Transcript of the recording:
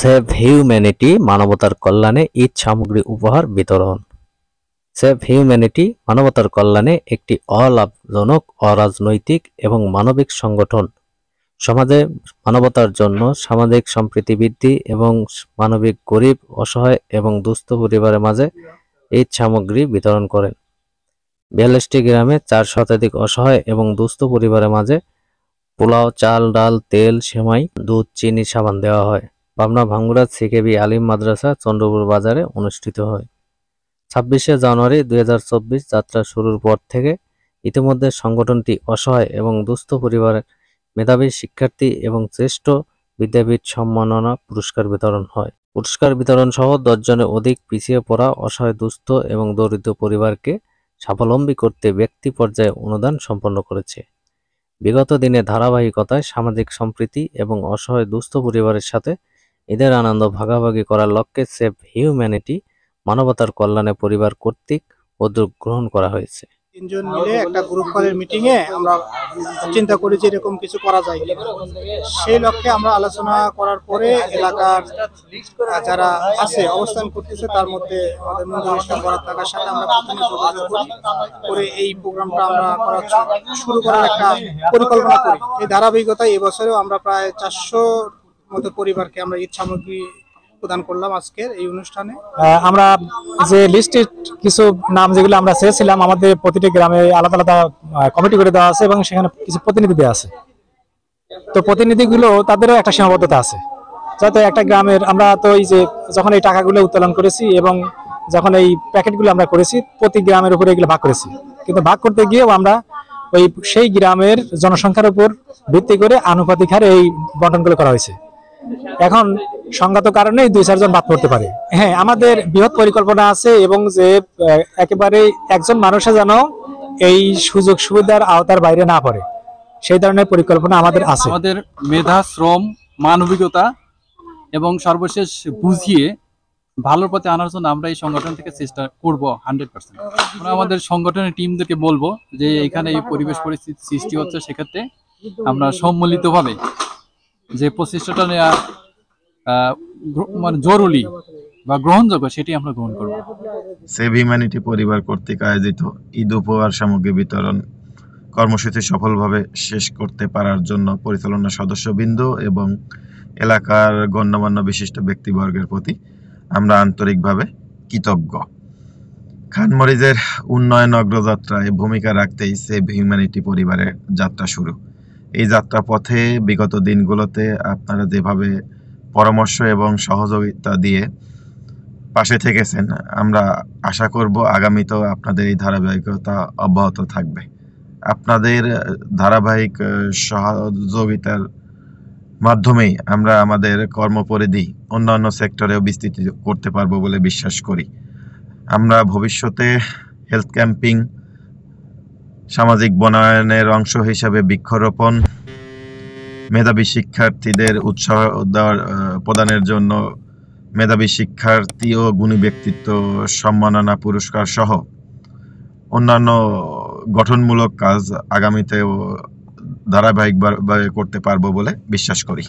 Save humanity মানবতার কল্যাণে ঈদ সামগ্রী উপহার বিতরণ। সেভ হিউম্যানিটি মানবতার কল্যাণে একটি অলাভজনক, অরাজনৈতিক এবং মানবিক সংগঠন। সমাজে মানবতার জন্য সামাজিক সম্প্রীতি বৃদ্ধি এবং মানবিক গরিব, অসহায় এবং দুস্থ পরিবারের মাঝে ঈদ সামগ্রী বিতরণ করেন। 42টি গ্রামে 4 শতাধিক অসহায় এবং দুস্থ পরিবারের মাঝে পোলাও, চাল, ডাল, তেল, সেমাই, দুধ, চিনি, সাবান দেওয়া হয়। পাবনা ভাঙ্গুড়া সিকেবি আলিম মাদ্রাসা, চন্দ্রপুর বাজারে অনুষ্ঠিত হয়। 26শে জানুয়ারি 2024 যাত্রা শুরুর পর থেকে ইতিমধ্যে সংগঠনটি অসহায় এবং দুস্থ পরিবারের মেধাবী শিক্ষার্থী এবং শ্রেষ্ঠ বিদ্যাপীঠ সম্মাননা পুরস্কার বিতরণ হয়। পুরস্কার বিতরণ সহ 10 জনের অধিক পিছিয়ে পড়া, অসহায়, দুস্থ এবং দরিদ্র পরিবারকে স্বাবলম্বী করতে ব্যক্তি পর্যায়ে অনুদান সম্পন্ন করেছে। বিগত দিনে ধারাবাহিকতায় সামাজিক সম্প্রীতি এবং অসহায় দুস্থ পরিবারের সাথে ঈদের আনন্দ ভাগাভাগি করার লক্ষ্যে সেভ হিউম্যানিটি মানবতার কল্যাণে পরিবার কর্তৃক উদ্যোগ গ্রহণ করা হয়েছে। 3 জন মিলে একটা গ্রুপ কলের মিটিং এ আমরা চিন্তা করি যে এরকম কিছু করা যায় কিনা। সেই লক্ষ্যে আমরা আলোচনা করার পরে এলাকার যারা আছে অবস্থান করতেছে তার মধ্যে আমাদের মঞ্জুর ইসলাম বরাত থাকার সাথে আমরা প্রথমে যোগাযোগ করে এই প্রোগ্রামটা আমরা শুরু করার একটা পরিকল্পনা করি। এই ধারাবাহিকতায় এবছরেও আমরা প্রায় 400 মতো পরিবারকে আমরা ঈদ সামগ্রী প্রদান করলাম আজকের এই অনুষ্ঠানে। আমরা যে লিস্টের কিছু নাম যেগুলো আমরা চেয়েছিলাম, আমাদের প্রতিটি গ্রামে আলাদা আলাদা কমিটি করে দেওয়া আছে এবং সেখানে কিছু প্রতিনিধি দেওয়া আছে। তো প্রতিনিধিগুলো তাদেরও একটা সীমাবদ্ধতা আছে, যাতে একটা গ্রামের আমরা তো এই যে যখন এই টাকাগুলো উত্তোলন করেছি এবং যখন এই প্যাকেটগুলো আমরা করেছি প্রতি গ্রামের উপরে এগুলো ভাগ করেছি, কিন্তু ভাগ করতে গিয়েও আমরা ওই সেই গ্রামের জনসংখ্যার উপর ভিত্তি করে আনুপাতিক হারে এই বন্টনগুলো করা হয়েছে। এখন সংগত কারণেই 2-4 জন বাদ পড়তে পারে। হ্যাঁ, আমাদের বৃহৎ পরিকল্পনা আছে এবং যে একেবারে একজন মানুষে যেন এই সুযোগ সুবিধার আওতার বাইরে না পড়ে সেই ধরনের পরিকল্পনা আমাদের আছে। আমাদের মেধা, শ্রম, মানবিকতা এবং সর্বশেষ বুঝিয়ে ভালোর পথে আনার জন্য আমরা এই সংগঠন থেকে চেষ্টা করব 100%। আমরা আমাদের সংগঠনের টিমদেরকে বলবো যে এখানে এই পরিবেশ পরিস্থিতি সৃষ্টি হচ্ছে, সেক্ষেত্রে আমরা সম্মিলিতভাবে যে প্রচেষ্টাটা নেওয়া মানে জরুরি বা গ্রহণযোগ্য সেটি আমরা গ্রহণ করব। সেভ হিউম্যানিটি পরিবার কর্তৃক আয়োজিত ঈদ উপহার সামগ্রী বিতরণ কর্মসূচি সফলভাবে শেষ করতে পারার জন্য পরিচালনা সদস্যবৃন্দ এবং এলাকার গণ্যমান্য বিশিষ্ট ব্যক্তিবর্গের প্রতি আমরা আন্তরিকভাবে কৃতজ্ঞ। খানমরিচের উন্নয়ন অগ্রযাত্রায় ভূমিকা রাখতেই সেভ হিউম্যানিটি পরিবারের যাত্রা শুরু। এই যাত্রা পথে বিগত দিনগুলোতে আপনারা যেভাবে পরামর্শ এবং সহযোগিতা দিয়ে পাশে থেকেছেন, আমরা আশা করব আগামীতেও আপনাদের এই ধারাবাহিকতা অব্যাহত থাকবে। আপনাদের ধারাবাহিক সহযোগিতার মাধ্যমেই আমরা আমাদের কর্মপরিধি অন্যান্য সেক্টরেও বিস্তৃত করতে পারবো বলে বিশ্বাস করি। আমরা ভবিষ্যতে হেলথ ক্যাম্পিং, সামাজিক বনায়নের অংশ হিসাবে বৃক্ষরোপণ, মেধাবী শিক্ষার্থীদের উৎসাহ প্রদানের জন্য মেধাবী শিক্ষার্থী ও গুণী ব্যক্তিত্ব সম্মাননা পুরস্কার সহ অন্যান্য গঠনমূলক কাজ আগামীতেও ধারাবাহিকভাবে করতে পারবো বলে বিশ্বাস করি।